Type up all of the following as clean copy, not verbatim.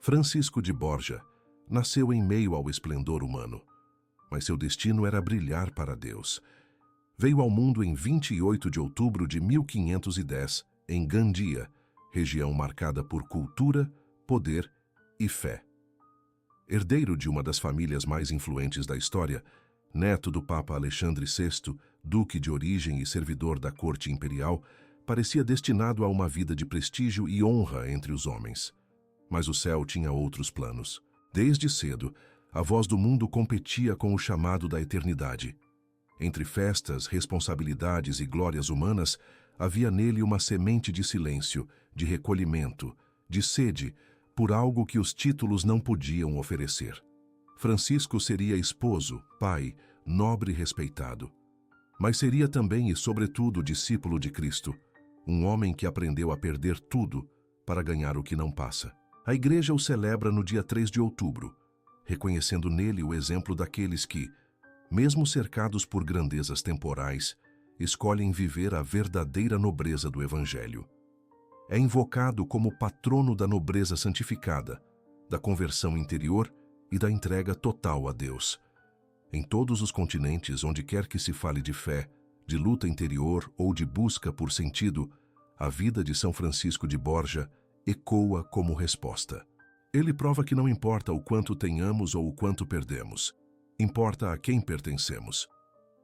Francisco de Borja nasceu em meio ao esplendor humano, mas seu destino era brilhar para Deus. Veio ao mundo em 28 de outubro de 1510, em Gandia, região marcada por cultura, poder e fé. Herdeiro de uma das famílias mais influentes da história, neto do Papa Alexandre VI, duque de origem e servidor da corte imperial, parecia destinado a uma vida de prestígio e honra entre os homens. Mas o céu tinha outros planos. Desde cedo, a voz do mundo competia com o chamado da eternidade. Entre festas, responsabilidades e glórias humanas, havia nele uma semente de silêncio, de recolhimento, de sede, por algo que os títulos não podiam oferecer. Francisco seria esposo, pai, nobre e respeitado. Mas seria também e sobretudo discípulo de Cristo, um homem que aprendeu a perder tudo para ganhar o que não passa. A Igreja o celebra no dia 3 de outubro, reconhecendo nele o exemplo daqueles que, mesmo cercados por grandezas temporais, escolhem viver a verdadeira nobreza do Evangelho. É invocado como patrono da nobreza santificada, da conversão interior e da entrega total a Deus. Em todos os continentes, onde quer que se fale de fé, de luta interior ou de busca por sentido, a vida de São Francisco de Borja ecoa como resposta. Ele prova que não importa o quanto tenhamos ou o quanto perdemos, importa a quem pertencemos.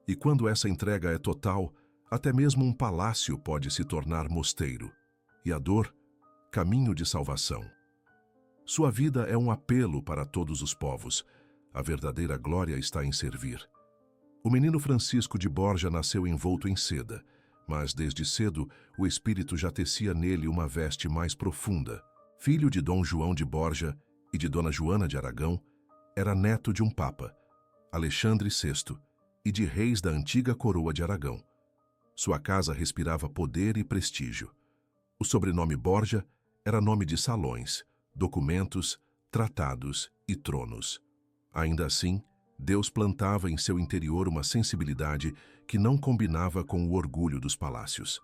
E quando essa entrega é total, até mesmo um palácio pode se tornar mosteiro, e a dor, caminho de salvação. Sua vida é um apelo para todos os povos. A verdadeira glória está em servir. O menino Francisco de Borja nasceu envolto em seda, mas desde cedo o espírito já tecia nele uma veste mais profunda. Filho de Dom João de Borja e de Dona Joana de Aragão, era neto de um papa, Alexandre VI, e de reis da antiga coroa de Aragão. Sua casa respirava poder e prestígio. O sobrenome Borja era nome de salões, documentos, tratados e tronos. Ainda assim, Deus plantava em seu interior uma sensibilidade que não combinava com o orgulho dos palácios.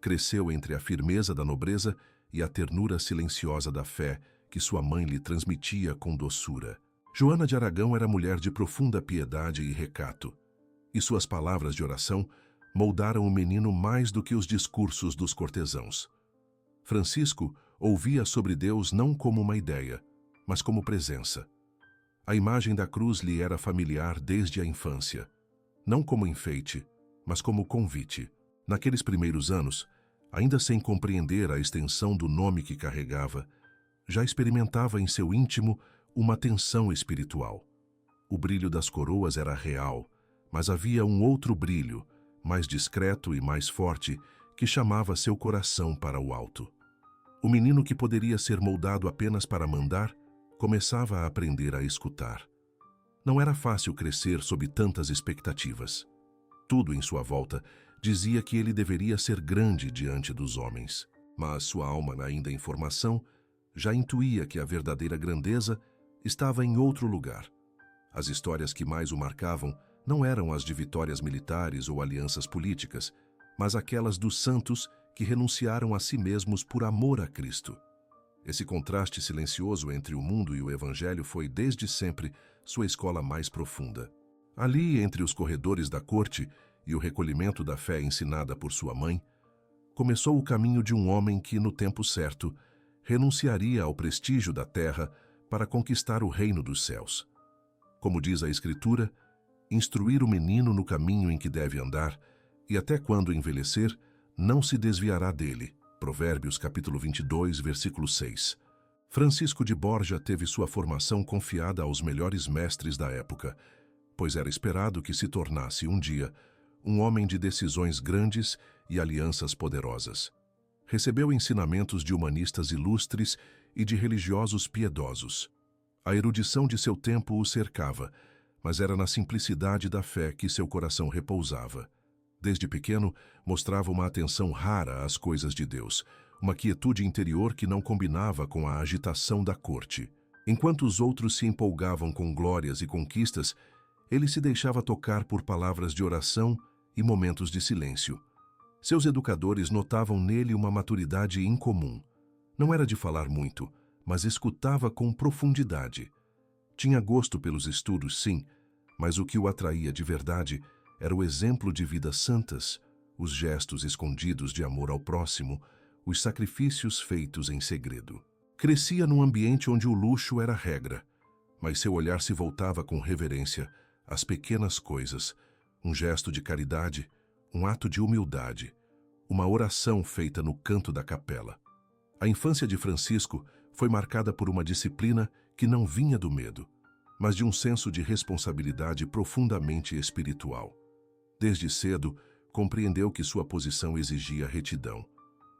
Cresceu entre a firmeza da nobreza e a ternura silenciosa da fé que sua mãe lhe transmitia com doçura. Joana de Aragão era mulher de profunda piedade e recato, e suas palavras de oração moldaram o menino mais do que os discursos dos cortesãos. Francisco ouvia sobre Deus não como uma ideia, mas como presença. A imagem da cruz lhe era familiar desde a infância, não como enfeite, mas como convite. Naqueles primeiros anos, ainda sem compreender a extensão do nome que carregava, já experimentava em seu íntimo uma tensão espiritual. O brilho das coroas era real, mas havia um outro brilho, mais discreto e mais forte, que chamava seu coração para o alto. O menino que poderia ser moldado apenas para mandar, começava a aprender a escutar. Não era fácil crescer sob tantas expectativas. Tudo em sua volta dizia que ele deveria ser grande diante dos homens, mas sua alma, ainda em formação, já intuía que a verdadeira grandeza estava em outro lugar. As histórias que mais o marcavam não eram as de vitórias militares ou alianças políticas, mas aquelas dos santos que renunciaram a si mesmos por amor a Cristo. Esse contraste silencioso entre o mundo e o Evangelho foi, desde sempre, sua escola mais profunda. Ali, entre os corredores da corte e o recolhimento da fé ensinada por sua mãe, começou o caminho de um homem que, no tempo certo, renunciaria ao prestígio da terra para conquistar o reino dos céus. Como diz a Escritura, instruir o menino no caminho em que deve andar, e até quando envelhecer, não se desviará dele. Provérbios capítulo 22, versículo 6. Francisco de Borja teve sua formação confiada aos melhores mestres da época, pois era esperado que se tornasse um dia um homem de decisões grandes e alianças poderosas. Recebeu ensinamentos de humanistas ilustres e de religiosos piedosos. A erudição de seu tempo o cercava, mas era na simplicidade da fé que seu coração repousava. Desde pequeno, mostrava uma atenção rara às coisas de Deus, uma quietude interior que não combinava com a agitação da corte. Enquanto os outros se empolgavam com glórias e conquistas, ele se deixava tocar por palavras de oração e momentos de silêncio. Seus educadores notavam nele uma maturidade incomum. Não era de falar muito, mas escutava com profundidade. Tinha gosto pelos estudos, sim, mas o que o atraía de verdade era o exemplo de vidas santas, os gestos escondidos de amor ao próximo, os sacrifícios feitos em segredo. Crescia num ambiente onde o luxo era regra, mas seu olhar se voltava com reverência às pequenas coisas, um gesto de caridade, um ato de humildade, uma oração feita no canto da capela. A infância de Francisco foi marcada por uma disciplina que não vinha do medo, mas de um senso de responsabilidade profundamente espiritual. Desde cedo, compreendeu que sua posição exigia retidão,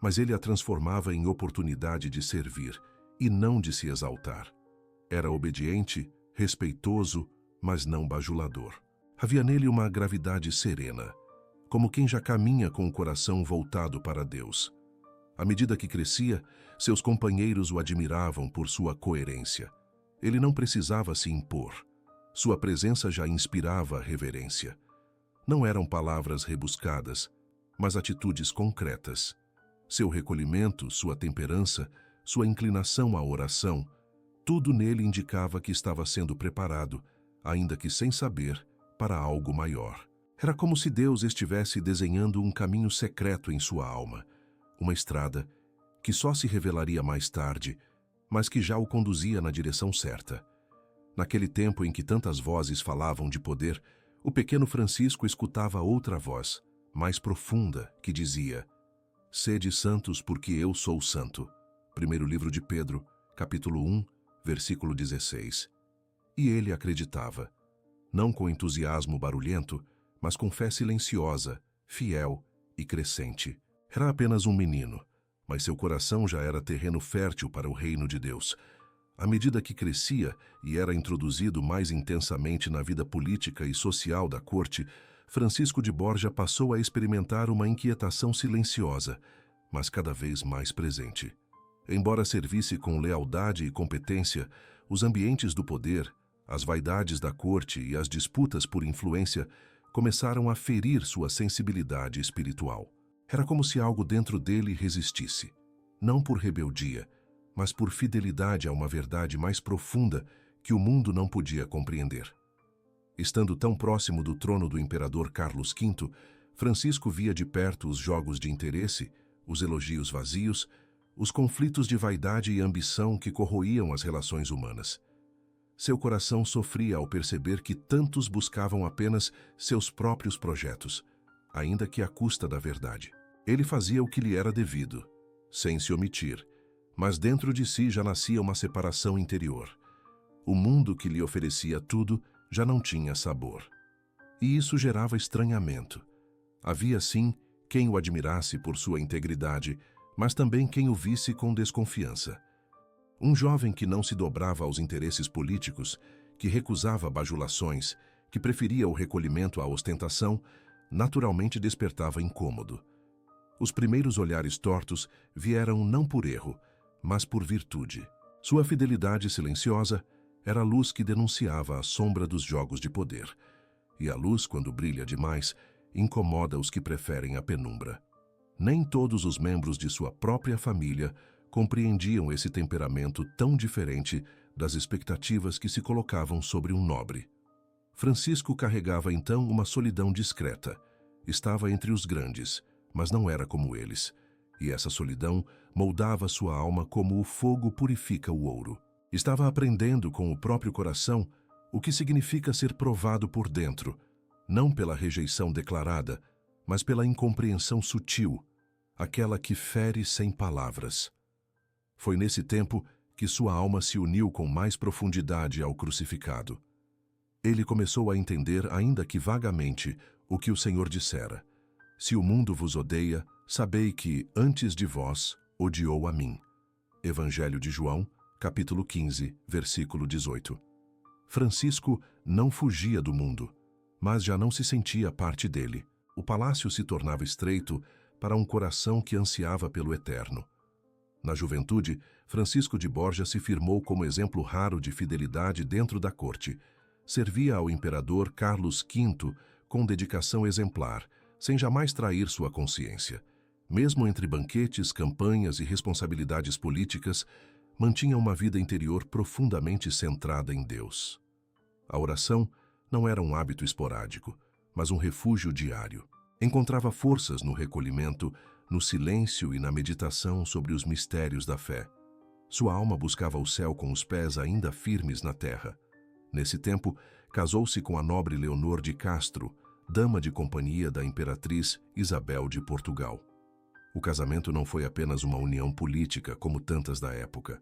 mas ele a transformava em oportunidade de servir e não de se exaltar. Era obediente, respeitoso, mas não bajulador. Havia nele uma gravidade serena, como quem já caminha com o coração voltado para Deus. À medida que crescia, seus companheiros o admiravam por sua coerência. Ele não precisava se impor. Sua presença já inspirava reverência. Não eram palavras rebuscadas, mas atitudes concretas. Seu recolhimento, sua temperança, sua inclinação à oração, tudo nele indicava que estava sendo preparado, ainda que sem saber, para algo maior. Era como se Deus estivesse desenhando um caminho secreto em sua alma, uma estrada que só se revelaria mais tarde, mas que já o conduzia na direção certa. Naquele tempo em que tantas vozes falavam de poder, o pequeno Francisco escutava outra voz, mais profunda, que dizia: "Sede santos porque eu sou santo." Primeiro livro de Pedro, capítulo 1, versículo 16. E ele acreditava, não com entusiasmo barulhento, mas com fé silenciosa, fiel e crescente. Era apenas um menino, mas seu coração já era terreno fértil para o reino de Deus. À medida que crescia e era introduzido mais intensamente na vida política e social da corte, Francisco de Borja passou a experimentar uma inquietação silenciosa, mas cada vez mais presente. Embora servisse com lealdade e competência, os ambientes do poder, as vaidades da corte e as disputas por influência começaram a ferir sua sensibilidade espiritual. Era como se algo dentro dele resistisse, não por rebeldia, mas por fidelidade a uma verdade mais profunda que o mundo não podia compreender. Estando tão próximo do trono do imperador Carlos V, Francisco via de perto os jogos de interesse, os elogios vazios, os conflitos de vaidade e ambição que corroíam as relações humanas. Seu coração sofria ao perceber que tantos buscavam apenas seus próprios projetos, ainda que à custa da verdade. Ele fazia o que lhe era devido, sem se omitir, mas dentro de si já nascia uma separação interior. O mundo que lhe oferecia tudo já não tinha sabor. E isso gerava estranhamento. Havia, sim, quem o admirasse por sua integridade, mas também quem o visse com desconfiança. Um jovem que não se dobrava aos interesses políticos, que recusava bajulações, que preferia o recolhimento à ostentação, naturalmente despertava incômodo. Os primeiros olhares tortos vieram não por erro, mas por virtude. Sua fidelidade silenciosa era a luz que denunciava a sombra dos jogos de poder. E a luz, quando brilha demais, incomoda os que preferem a penumbra. Nem todos os membros de sua própria família compreendiam esse temperamento tão diferente das expectativas que se colocavam sobre um nobre. Francisco carregava então uma solidão discreta. Estava entre os grandes, mas não era como eles. E essa solidão moldava sua alma como o fogo purifica o ouro. Estava aprendendo com o próprio coração o que significa ser provado por dentro, não pela rejeição declarada, mas pela incompreensão sutil, aquela que fere sem palavras. Foi nesse tempo que sua alma se uniu com mais profundidade ao crucificado. Ele começou a entender, ainda que vagamente, o que o Senhor dissera: "Se o mundo vos odeia, sabei que, antes de vós, odiou a mim." Evangelho de João, capítulo 15, versículo 18. Francisco não fugia do mundo, mas já não se sentia parte dele. O palácio se tornava estreito para um coração que ansiava pelo eterno. Na juventude, Francisco de Borja se firmou como exemplo raro de fidelidade dentro da corte. Servia ao imperador Carlos V com dedicação exemplar, sem jamais trair sua consciência. Mesmo entre banquetes, campanhas e responsabilidades políticas, mantinha uma vida interior profundamente centrada em Deus. A oração não era um hábito esporádico, mas um refúgio diário. Encontrava forças no recolhimento, no silêncio e na meditação sobre os mistérios da fé. Sua alma buscava o céu com os pés ainda firmes na terra. Nesse tempo, casou-se com a nobre Leonor de Castro, dama de companhia da imperatriz Isabel de Portugal. O casamento não foi apenas uma união política como tantas da época.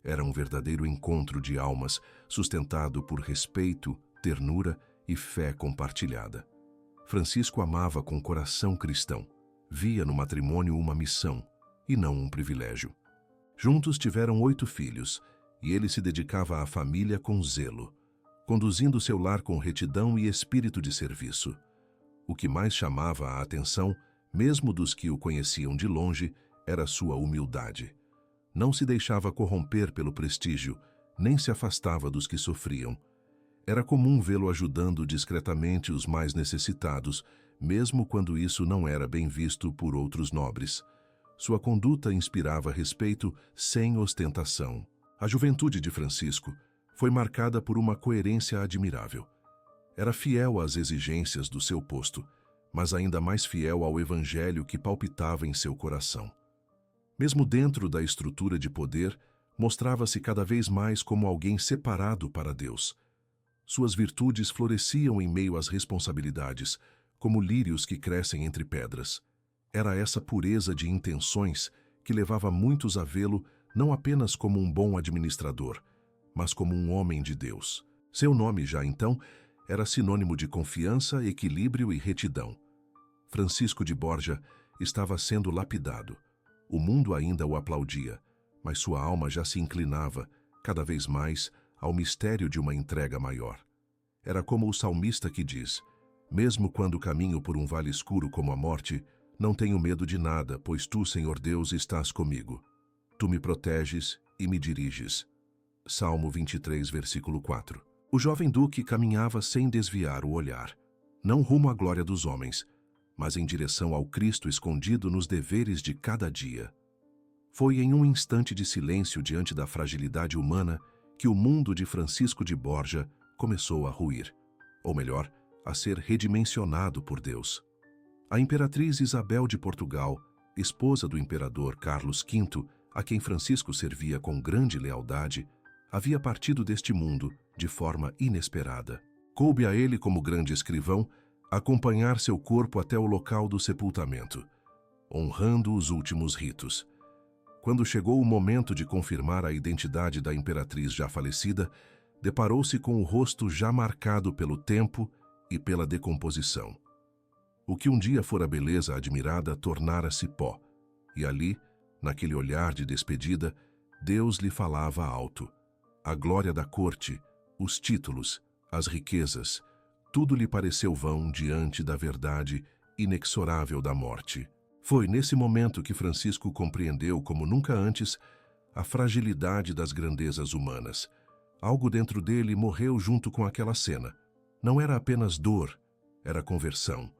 Era um verdadeiro encontro de almas, sustentado por respeito, ternura e fé compartilhada. Francisco amava com coração cristão. Via no matrimônio uma missão, e não um privilégio. Juntos tiveram 8 filhos, e ele se dedicava à família com zelo, conduzindo seu lar com retidão e espírito de serviço. O que mais chamava a atenção, mesmo dos que o conheciam de longe, era sua humildade. Não se deixava corromper pelo prestígio, nem se afastava dos que sofriam. Era comum vê-lo ajudando discretamente os mais necessitados, mesmo quando isso não era bem visto por outros nobres. Sua conduta inspirava respeito sem ostentação. A juventude de Francisco foi marcada por uma coerência admirável. Era fiel às exigências do seu posto, mas ainda mais fiel ao evangelho que palpitava em seu coração. Mesmo dentro da estrutura de poder, mostrava-se cada vez mais como alguém separado para Deus. Suas virtudes floresciam em meio às responsabilidades, como lírios que crescem entre pedras. Era essa pureza de intenções que levava muitos a vê-lo não apenas como um bom administrador, mas como um homem de Deus. Seu nome já então era sinônimo de confiança, equilíbrio e retidão. Francisco de Borja estava sendo lapidado. O mundo ainda o aplaudia, mas sua alma já se inclinava, cada vez mais, ao mistério de uma entrega maior. Era como o salmista que diz: mesmo quando caminho por um vale escuro como a morte, não tenho medo de nada, pois tu, Senhor Deus, estás comigo. Tu me proteges e me diriges. Salmo 23, versículo 4. O jovem duque caminhava sem desviar o olhar, não rumo à glória dos homens, mas em direção ao Cristo escondido nos deveres de cada dia. Foi em um instante de silêncio diante da fragilidade humana que o mundo de Francisco de Borja começou a ruir, ou melhor, a ser redimensionado por Deus. A imperatriz Isabel de Portugal, esposa do imperador Carlos V, a quem Francisco servia com grande lealdade, havia partido deste mundo de forma inesperada. Coube a ele, como grande escrivão, acompanhar seu corpo até o local do sepultamento, honrando os últimos ritos. Quando chegou o momento de confirmar a identidade da imperatriz já falecida, deparou-se com o rosto já marcado pelo tempo e pela decomposição. O que um dia fora beleza admirada tornara-se pó, e ali, naquele olhar de despedida, Deus lhe falava alto. A glória da corte, os títulos, as riquezas, tudo lhe pareceu vão diante da verdade inexorável da morte. Foi nesse momento que Francisco compreendeu, como nunca antes, a fragilidade das grandezas humanas. Algo dentro dele morreu junto com aquela cena. Não era apenas dor, era conversão.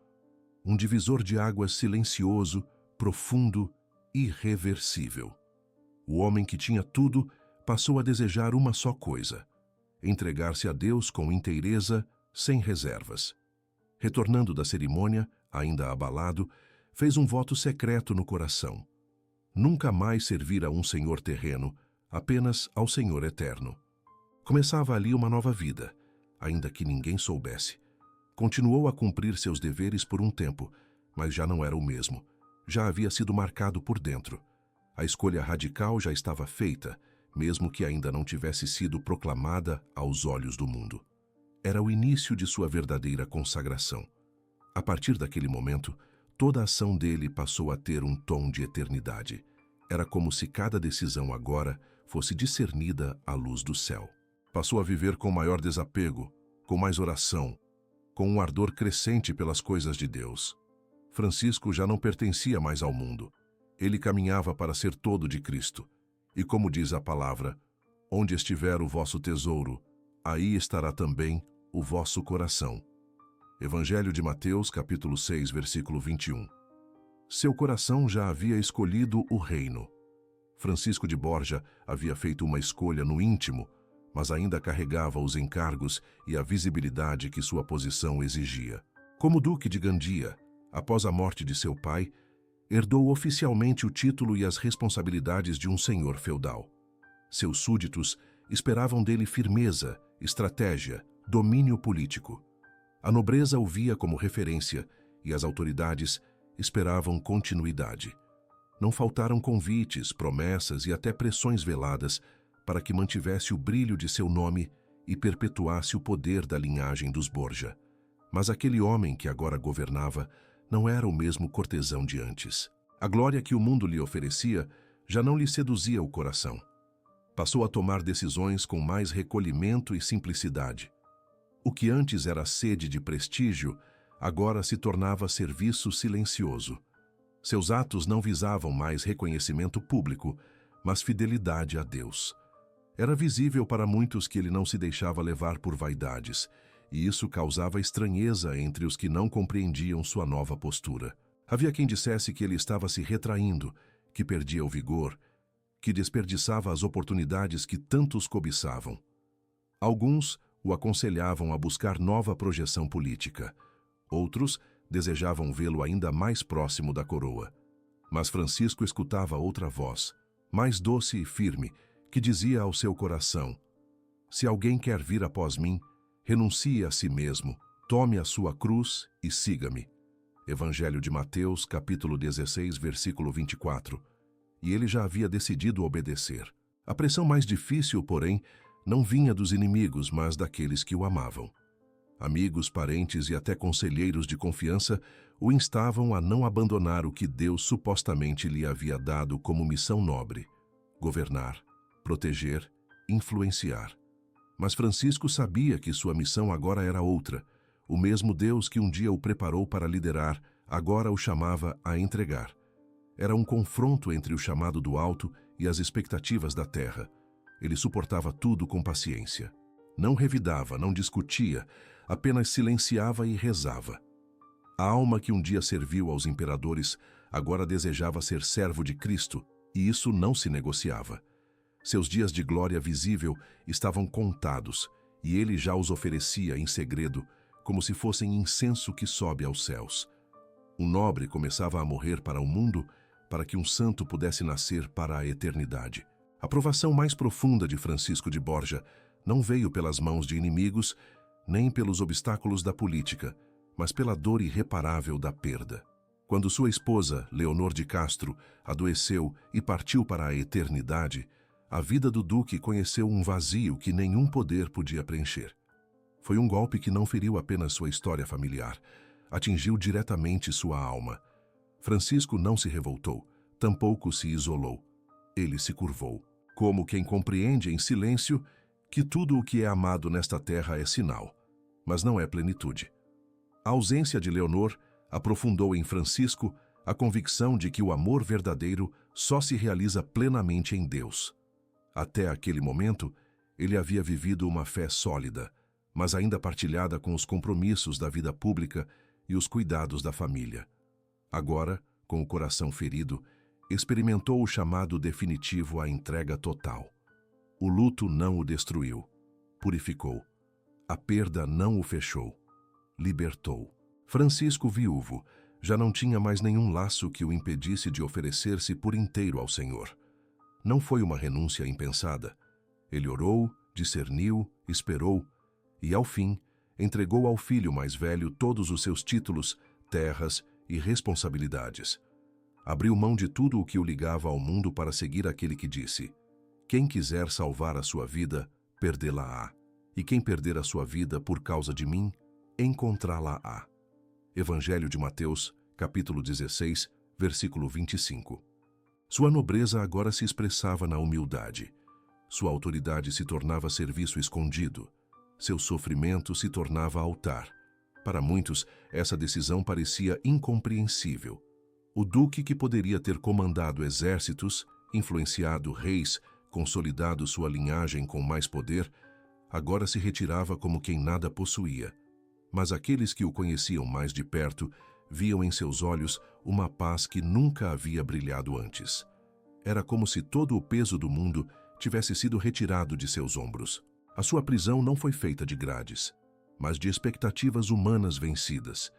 Um divisor de águas silencioso, profundo, irreversível. O homem que tinha tudo passou a desejar uma só coisa: entregar-se a Deus com inteireza, sem reservas. Retornando da cerimônia, ainda abalado, fez um voto secreto no coração. Nunca mais servir a um senhor terreno, apenas ao Senhor eterno. Começava ali uma nova vida, ainda que ninguém soubesse. Continuou a cumprir seus deveres por um tempo, mas já não era o mesmo. Já havia sido marcado por dentro. A escolha radical já estava feita, mesmo que ainda não tivesse sido proclamada aos olhos do mundo. Era o início de sua verdadeira consagração. A partir daquele momento, toda a ação dele passou a ter um tom de eternidade. Era como se cada decisão agora fosse discernida à luz do céu. Passou a viver com maior desapego, com mais oração, com um ardor crescente pelas coisas de Deus. Francisco já não pertencia mais ao mundo. Ele caminhava para ser todo de Cristo. E como diz a palavra, onde estiver o vosso tesouro, aí estará também o vosso coração. Evangelho de Mateus, capítulo 6, versículo 21. Seu coração já havia escolhido o reino. Francisco de Borja havia feito uma escolha no íntimo, mas ainda carregava os encargos e a visibilidade que sua posição exigia. Como Duque de Gandia, após a morte de seu pai, herdou oficialmente o título e as responsabilidades de um senhor feudal. Seus súditos esperavam dele firmeza, estratégia, domínio político. A nobreza o via como referência e as autoridades esperavam continuidade. Não faltaram convites, promessas e até pressões veladas para que mantivesse o brilho de seu nome e perpetuasse o poder da linhagem dos Borja. Mas aquele homem que agora governava não era o mesmo cortesão de antes. A glória que o mundo lhe oferecia já não lhe seduzia o coração. Passou a tomar decisões com mais recolhimento e simplicidade. O que antes era sede de prestígio, agora se tornava serviço silencioso. Seus atos não visavam mais reconhecimento público, mas fidelidade a Deus. Era visível para muitos que ele não se deixava levar por vaidades, e isso causava estranheza entre os que não compreendiam sua nova postura. Havia quem dissesse que ele estava se retraindo, que perdia o vigor, que desperdiçava as oportunidades que tantos cobiçavam. Alguns o aconselhavam a buscar nova projeção política. Outros desejavam vê-lo ainda mais próximo da coroa. Mas Francisco escutava outra voz, mais doce e firme, que dizia ao seu coração: se alguém quer vir após mim, renuncie a si mesmo, tome a sua cruz e siga-me. Evangelho de Mateus, capítulo 16, versículo 24. E ele já havia decidido obedecer. A pressão mais difícil, porém, não vinha dos inimigos, mas daqueles que o amavam. Amigos, parentes e até conselheiros de confiança o instavam a não abandonar o que Deus supostamente lhe havia dado como missão nobre: governar, proteger, influenciar. Mas Francisco sabia que sua missão agora era outra. O mesmo Deus que um dia o preparou para liderar, agora o chamava a entregar. Era um confronto entre o chamado do alto e as expectativas da terra. Ele suportava tudo com paciência. Não revidava, não discutia, apenas silenciava e rezava. A alma que um dia serviu aos imperadores agora desejava ser servo de Cristo, e isso não se negociava. Seus dias de glória visível estavam contados, e ele já os oferecia em segredo, como se fossem incenso que sobe aos céus. Um nobre começava a morrer para o mundo, para que um santo pudesse nascer para a eternidade. A provação mais profunda de Francisco de Borja não veio pelas mãos de inimigos, nem pelos obstáculos da política, mas pela dor irreparável da perda. Quando sua esposa, Leonor de Castro, adoeceu e partiu para a eternidade, a vida do duque conheceu um vazio que nenhum poder podia preencher. Foi um golpe que não feriu apenas sua história familiar, atingiu diretamente sua alma. Francisco não se revoltou, tampouco se isolou. Ele se curvou, como quem compreende em silêncio que tudo o que é amado nesta terra é sinal, mas não é plenitude. A ausência de Leonor aprofundou em Francisco a convicção de que o amor verdadeiro só se realiza plenamente em Deus. Até aquele momento, ele havia vivido uma fé sólida, mas ainda partilhada com os compromissos da vida pública e os cuidados da família. Agora, com o coração ferido, experimentou o chamado definitivo à entrega total. O luto não o destruiu, purificou. A perda não o fechou, libertou. Francisco, viúvo, já não tinha mais nenhum laço que o impedisse de oferecer-se por inteiro ao Senhor. Não foi uma renúncia impensada. Ele orou, discerniu, esperou e, ao fim, entregou ao filho mais velho todos os seus títulos, terras e responsabilidades. Abriu mão de tudo o que o ligava ao mundo para seguir aquele que disse: quem quiser salvar a sua vida, perdê-la-á. E quem perder a sua vida por causa de mim, encontrá-la-á. Evangelho de Mateus, capítulo 16, versículo 25. Sua nobreza agora se expressava na humildade. Sua autoridade se tornava serviço escondido. Seu sofrimento se tornava altar. Para muitos, essa decisão parecia incompreensível. O duque que poderia ter comandado exércitos, influenciado reis, consolidado sua linhagem com mais poder, agora se retirava como quem nada possuía. Mas aqueles que o conheciam mais de perto viam em seus olhos uma paz que nunca havia brilhado antes. Era como se todo o peso do mundo tivesse sido retirado de seus ombros. A sua prisão não foi feita de grades, mas de expectativas humanas vencidas.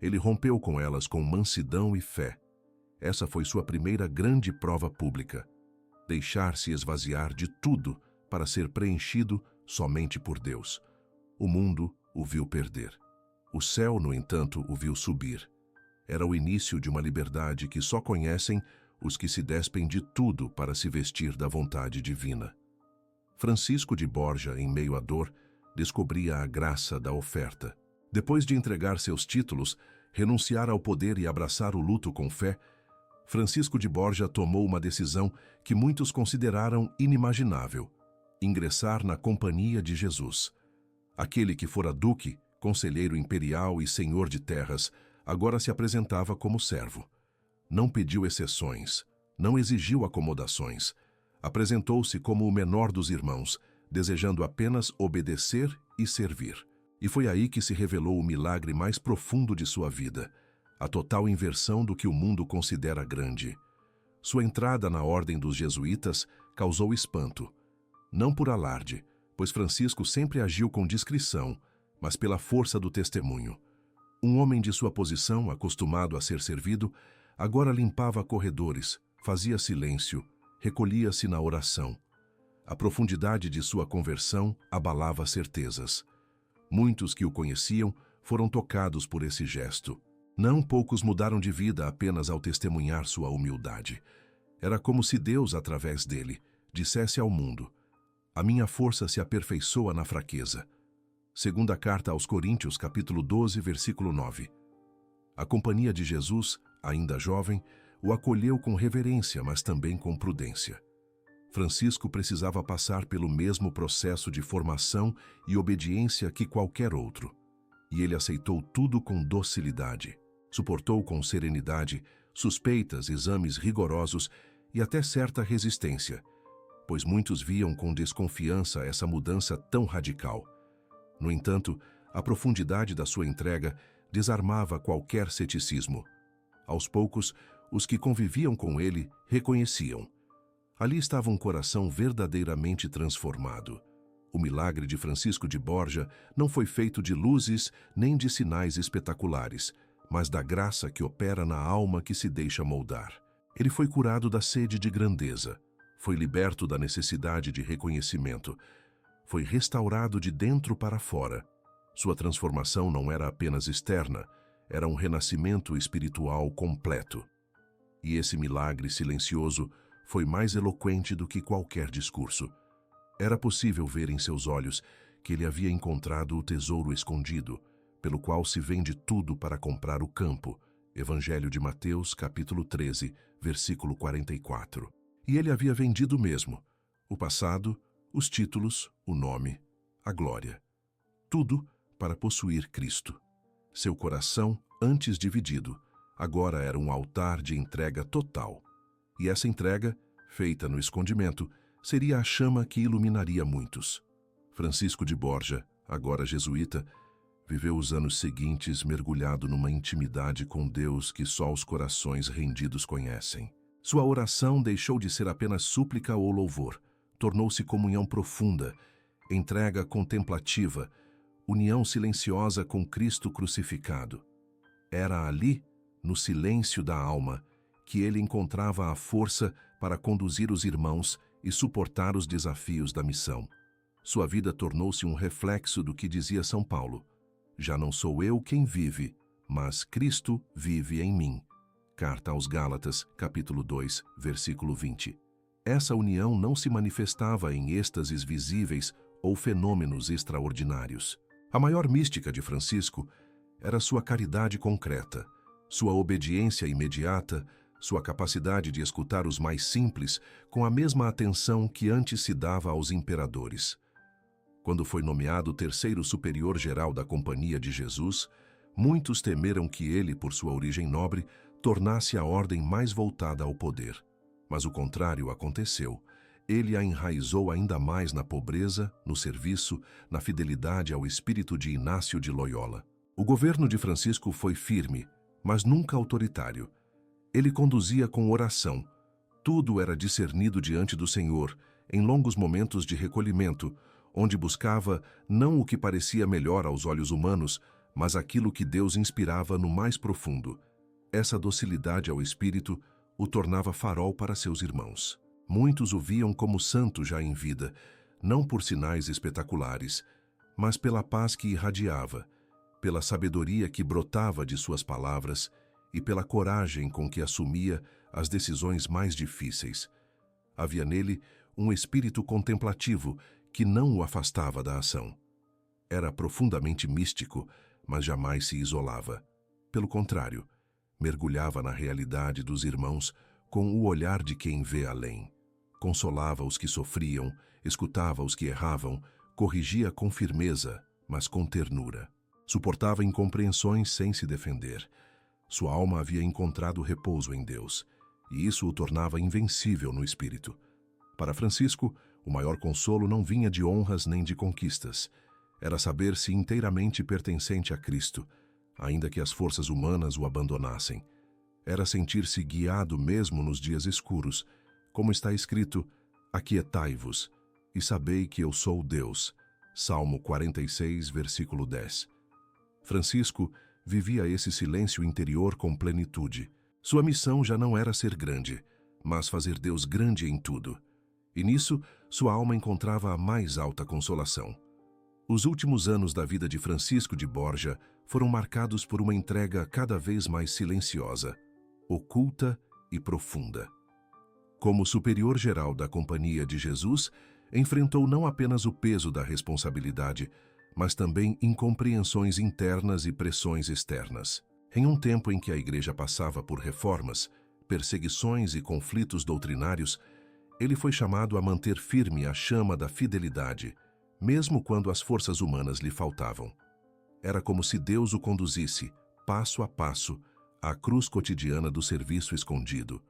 Ele rompeu com elas com mansidão e fé. Essa foi sua primeira grande prova pública. Deixar-se esvaziar de tudo para ser preenchido somente por Deus. O mundo o viu perder. O céu, no entanto, o viu subir. Era o início de uma liberdade que só conhecem os que se despem de tudo para se vestir da vontade divina. Francisco de Borja, em meio à dor, descobria a graça da oferta. Depois de entregar seus títulos, renunciar ao poder e abraçar o luto com fé, Francisco de Borja tomou uma decisão que muitos consideraram inimaginável: ingressar na Companhia de Jesus. Aquele que fora duque, conselheiro imperial e senhor de terras, agora se apresentava como servo. Não pediu exceções, não exigiu acomodações. Apresentou-se como o menor dos irmãos, desejando apenas obedecer e servir. E foi aí que se revelou o milagre mais profundo de sua vida, a total inversão do que o mundo considera grande. Sua entrada na ordem dos jesuítas causou espanto. Não por alarde, pois Francisco sempre agiu com discrição, mas pela força do testemunho. Um homem de sua posição, acostumado a ser servido, agora limpava corredores, fazia silêncio, recolhia-se na oração. A profundidade de sua conversão abalava certezas. Muitos que o conheciam foram tocados por esse gesto. Não poucos mudaram de vida apenas ao testemunhar sua humildade. Era como se Deus, através dele, dissesse ao mundo: a minha força se aperfeiçoa na fraqueza. Segunda carta aos Coríntios, capítulo 12, versículo 9. A Companhia de Jesus, ainda jovem, o acolheu com reverência, mas também com prudência. Francisco precisava passar pelo mesmo processo de formação e obediência que qualquer outro. E ele aceitou tudo com docilidade. Suportou com serenidade suspeitas, exames rigorosos e até certa resistência, pois muitos viam com desconfiança essa mudança tão radical. No entanto, a profundidade da sua entrega desarmava qualquer ceticismo. Aos poucos, os que conviviam com ele reconheciam. Ali estava um coração verdadeiramente transformado. O milagre de Francisco de Borja não foi feito de luzes nem de sinais espetaculares, mas da graça que opera na alma que se deixa moldar. Ele foi curado da sede de grandeza, foi liberto da necessidade de reconhecimento, foi restaurado de dentro para fora. Sua transformação não era apenas externa, era um renascimento espiritual completo. E esse milagre silencioso foi mais eloquente do que qualquer discurso. Era possível ver em seus olhos que ele havia encontrado o tesouro escondido, pelo qual se vende tudo para comprar o campo. Evangelho de Mateus, capítulo 13, versículo 44. E ele havia vendido mesmo o passado, os títulos, o nome, a glória. Tudo para possuir Cristo. Seu coração, antes dividido, agora era um altar de entrega total. E essa entrega, feita no escondimento, seria a chama que iluminaria muitos. Francisco de Borja, agora jesuíta, viveu os anos seguintes mergulhado numa intimidade com Deus que só os corações rendidos conhecem. Sua oração deixou de ser apenas súplica ou louvor, tornou-se comunhão profunda, entrega contemplativa, união silenciosa com Cristo crucificado. Era ali, no silêncio da alma, que ele encontrava a força para conduzir os irmãos e suportar os desafios da missão. Sua vida tornou-se um reflexo do que dizia São Paulo: já não sou eu quem vive, mas Cristo vive em mim. Carta aos Gálatas, capítulo 2, versículo 20. Essa união não se manifestava em êxtases visíveis ou fenômenos extraordinários. A maior mística de Francisco era sua caridade concreta, sua obediência imediata, sua capacidade de escutar os mais simples com a mesma atenção que antes se dava aos imperadores. Quando foi nomeado terceiro superior-geral da Companhia de Jesus, muitos temeram que ele, por sua origem nobre, tornasse a ordem mais voltada ao poder. Mas o contrário aconteceu. Ele a enraizou ainda mais na pobreza, no serviço, na fidelidade ao espírito de Inácio de Loyola. O governo de Francisco foi firme, mas nunca autoritário. Ele conduzia com oração, Tudo era discernido diante do Senhor, em longos momentos de recolhimento, onde buscava não o que parecia melhor aos olhos humanos, mas aquilo que Deus inspirava no mais profundo. Essa docilidade ao Espírito o tornava farol para seus irmãos. Muitos o viam como santo já em vida, não por sinais espetaculares, mas pela paz que irradiava, pela sabedoria que brotava de suas palavras e pela coragem com que assumia as decisões mais difíceis. Havia nele um espírito contemplativo que não o afastava da ação. Era profundamente místico, mas jamais se isolava. Pelo contrário, mergulhava na realidade dos irmãos com o olhar de quem vê além. Consolava os que sofriam, escutava os que erravam, corrigia com firmeza, mas com ternura. Suportava incompreensões sem se defender. Sua alma havia encontrado repouso em Deus, e isso o tornava invencível no espírito. Para Francisco, o maior consolo não vinha de honras nem de conquistas. Era saber-se inteiramente pertencente a Cristo, ainda que as forças humanas o abandonassem. Era sentir-se guiado mesmo nos dias escuros, como está escrito: aquietai-vos e sabei que eu sou Deus. Salmo 46, versículo 10. Francisco vivia esse silêncio interior com plenitude. Sua missão já não era ser grande, mas fazer Deus grande em tudo. E nisso, sua alma encontrava a mais alta consolação. Os últimos anos da vida de Francisco de Borja foram marcados por uma entrega cada vez mais silenciosa, oculta e profunda. Como superior geral da Companhia de Jesus, enfrentou não apenas o peso da responsabilidade, mas também incompreensões internas e pressões externas. Em um tempo em que a Igreja passava por reformas, perseguições e conflitos doutrinários, ele foi chamado a manter firme a chama da fidelidade, mesmo quando as forças humanas lhe faltavam. Era como se Deus o conduzisse, passo a passo, à cruz cotidiana do serviço escondido.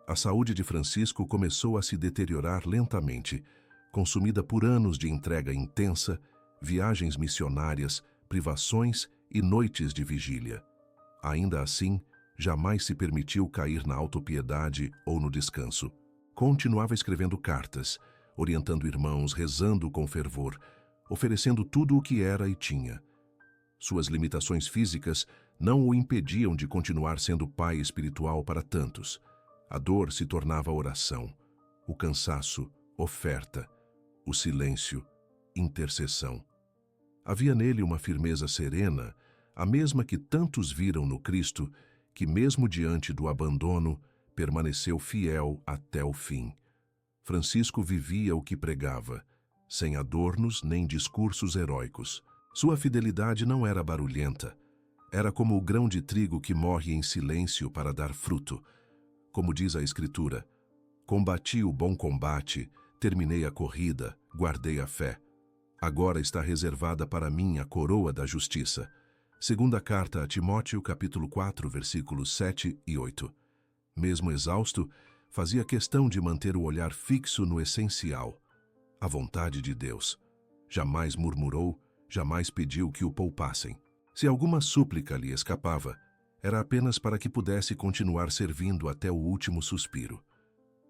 A saúde de Francisco começou a se deteriorar lentamente, consumida por anos de entrega intensa, viagens missionárias, privações e noites de vigília. Ainda assim, jamais se permitiu cair na autopiedade ou no descanso. Continuava escrevendo cartas, orientando irmãos, rezando com fervor, oferecendo tudo o que era e tinha. Suas limitações físicas não o impediam de continuar sendo pai espiritual para tantos. A dor se tornava oração, o cansaço, oferta, o silêncio, intercessão. Havia nele uma firmeza serena, a mesma que tantos viram no Cristo, que mesmo diante do abandono, permaneceu fiel até o fim. Francisco vivia o que pregava, sem adornos nem discursos heróicos. Sua fidelidade não era barulhenta. Era como o grão de trigo que morre em silêncio para dar fruto. Como diz a Escritura: combati o bom combate, terminei a corrida, guardei a fé. Agora está reservada para mim a coroa da justiça. Segunda carta a Timóteo, capítulo 4, versículos 7 e 8. Mesmo exausto, fazia questão de manter o olhar fixo no essencial, a vontade de Deus. Jamais murmurou, jamais pediu que o poupassem. Se alguma súplica lhe escapava, era apenas para que pudesse continuar servindo até o último suspiro.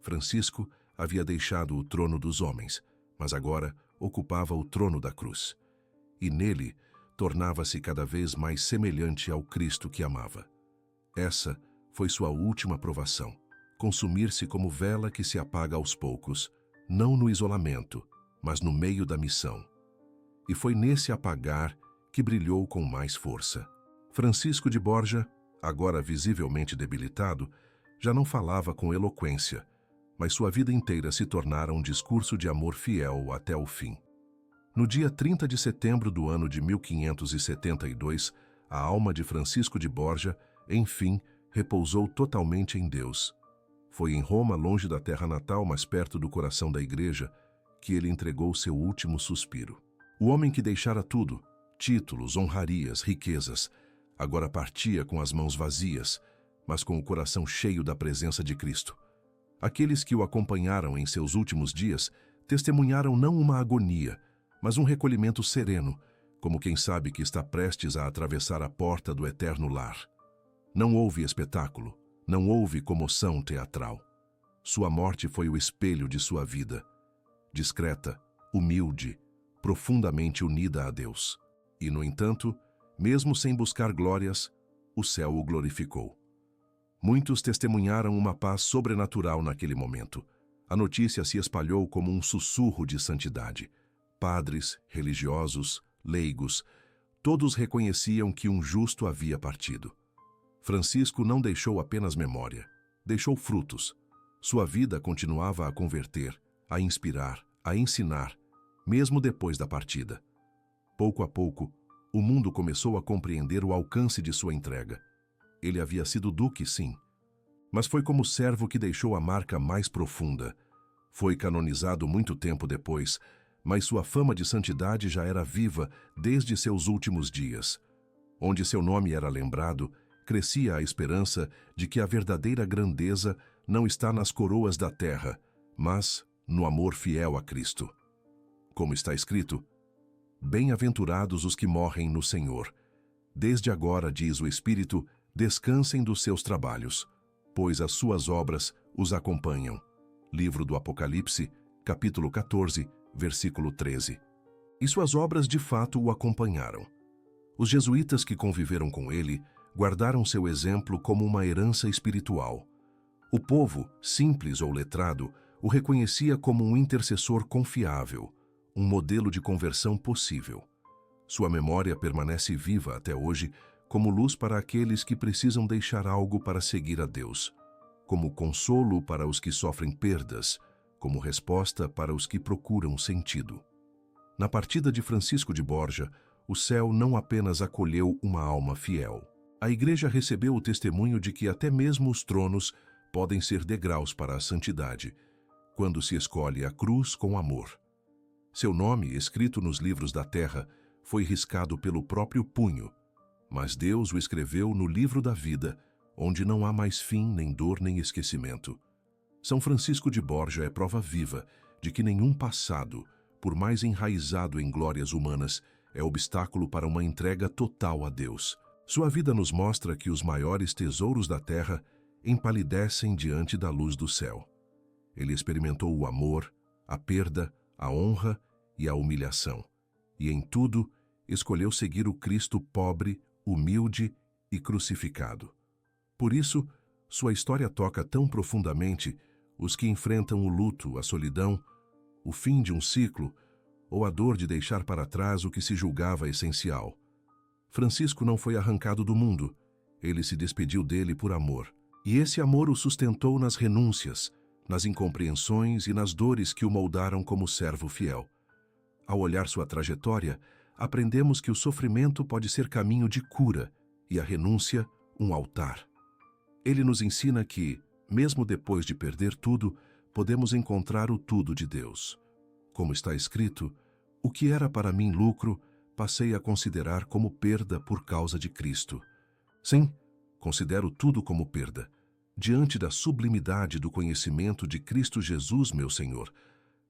Francisco havia deixado o trono dos homens, mas agora ocupava o trono da cruz. E nele tornava-se cada vez mais semelhante ao Cristo que amava. Essa foi sua última provação, consumir-se como vela que se apaga aos poucos, não no isolamento, mas no meio da missão. E foi nesse apagar que brilhou com mais força. Francisco de Borja, agora visivelmente debilitado, já não falava com eloquência, mas sua vida inteira se tornara um discurso de amor fiel até o fim. No dia 30 de setembro do ano de 1572, a alma de Francisco de Borja, enfim, repousou totalmente em Deus. Foi em Roma, longe da terra natal, mas perto do coração da Igreja, que ele entregou seu último suspiro. O homem que deixara tudo, títulos, honrarias, riquezas, agora partia com as mãos vazias, mas com o coração cheio da presença de Cristo. Aqueles que o acompanharam em seus últimos dias testemunharam não uma agonia, mas um recolhimento sereno, como quem sabe que está prestes a atravessar a porta do eterno lar. Não houve espetáculo, não houve comoção teatral. Sua morte foi o espelho de sua vida. Discreta, humilde, profundamente unida a Deus. E, no entanto, mesmo sem buscar glórias, o céu o glorificou. Muitos testemunharam uma paz sobrenatural naquele momento. A notícia se espalhou como um sussurro de santidade. Padres, religiosos, leigos, todos reconheciam que um justo havia partido. Francisco não deixou apenas memória, deixou frutos. Sua vida continuava a converter, a inspirar, a ensinar, mesmo depois da partida. Pouco a pouco, o mundo começou a compreender o alcance de sua entrega. Ele havia sido duque, sim, mas foi como servo que deixou a marca mais profunda. Foi canonizado muito tempo depois, mas sua fama de santidade já era viva desde seus últimos dias. Onde seu nome era lembrado, crescia a esperança de que a verdadeira grandeza não está nas coroas da terra, mas no amor fiel a Cristo. Como está escrito, bem-aventurados os que morrem no Senhor. Desde agora, diz o Espírito, descansem dos seus trabalhos, pois as suas obras os acompanham. Livro do Apocalipse, capítulo 14, versículo 13. E suas obras de fato o acompanharam. Os jesuítas que conviveram com ele guardaram seu exemplo como uma herança espiritual. O povo, simples ou letrado, o reconhecia como um intercessor confiável, um modelo de conversão possível. Sua memória permanece viva até hoje como luz para aqueles que precisam deixar algo para seguir a Deus, como consolo para os que sofrem perdas, como resposta para os que procuram sentido. Na partida de Francisco de Borja, o céu não apenas acolheu uma alma fiel. A Igreja recebeu o testemunho de que até mesmo os tronos podem ser degraus para a santidade, quando se escolhe a cruz com amor. Seu nome, escrito nos livros da terra, foi riscado pelo próprio punho, mas Deus o escreveu no livro da vida, onde não há mais fim, nem dor, nem esquecimento. São Francisco de Borja é prova viva de que nenhum passado, por mais enraizado em glórias humanas, é obstáculo para uma entrega total a Deus. Sua vida nos mostra que os maiores tesouros da terra empalidecem diante da luz do céu. Ele experimentou o amor, a perda, a honra e a humilhação, e em tudo escolheu seguir o Cristo pobre, humilde e crucificado. Por isso, sua história toca tão profundamente os que enfrentam o luto, a solidão, o fim de um ciclo ou a dor de deixar para trás o que se julgava essencial. Francisco não foi arrancado do mundo, ele se despediu dele por amor. E esse amor o sustentou nas renúncias, nas incompreensões e nas dores que o moldaram como servo fiel. Ao olhar sua trajetória, aprendemos que o sofrimento pode ser caminho de cura e a renúncia um altar. Ele nos ensina que, mesmo depois de perder tudo, podemos encontrar o tudo de Deus. Como está escrito, o que era para mim lucro, passei a considerar como perda por causa de Cristo. Sim, considero tudo como perda, diante da sublimidade do conhecimento de Cristo Jesus, meu Senhor.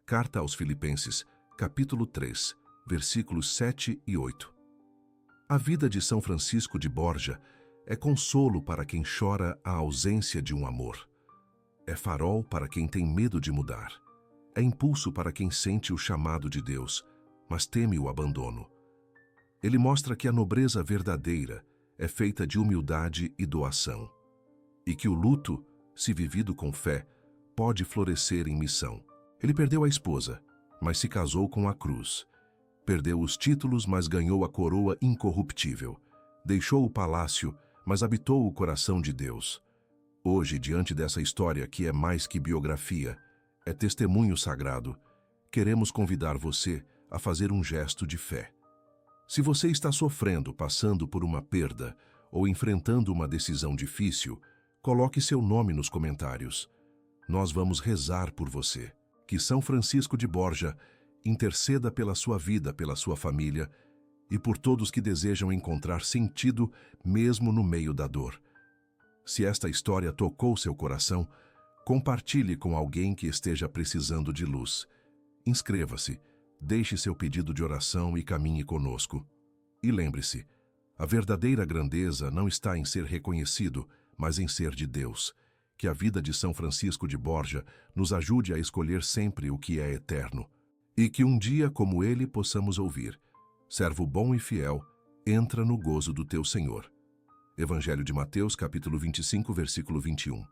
Carta aos Filipenses, capítulo 3, versículos 7 e 8. A vida de São Francisco de Borja é consolo para quem chora a ausência de um amor. É farol para quem tem medo de mudar. É impulso para quem sente o chamado de Deus, mas teme o abandono. Ele mostra que a nobreza verdadeira é feita de humildade e doação, e que o luto, se vivido com fé, pode florescer em missão. Ele perdeu a esposa, mas se casou com a cruz. Perdeu os títulos, mas ganhou a coroa incorruptível. Deixou o palácio, mas habitou o coração de Deus. Hoje, diante dessa história que é mais que biografia, é testemunho sagrado, queremos convidar você a fazer um gesto de fé. Se você está sofrendo, passando por uma perda ou enfrentando uma decisão difícil, coloque seu nome nos comentários. Nós vamos rezar por você. Que São Francisco de Borja interceda pela sua vida, pela sua família e por todos que desejam encontrar sentido mesmo no meio da dor. Se esta história tocou seu coração, compartilhe com alguém que esteja precisando de luz. Inscreva-se, deixe seu pedido de oração e caminhe conosco. E lembre-se, a verdadeira grandeza não está em ser reconhecido, mas em ser de Deus. Que a vida de São Francisco de Borja nos ajude a escolher sempre o que é eterno. E que um dia como ele possamos ouvir: servo bom e fiel, entra no gozo do teu Senhor. Evangelho de Mateus, capítulo 25, versículo 21.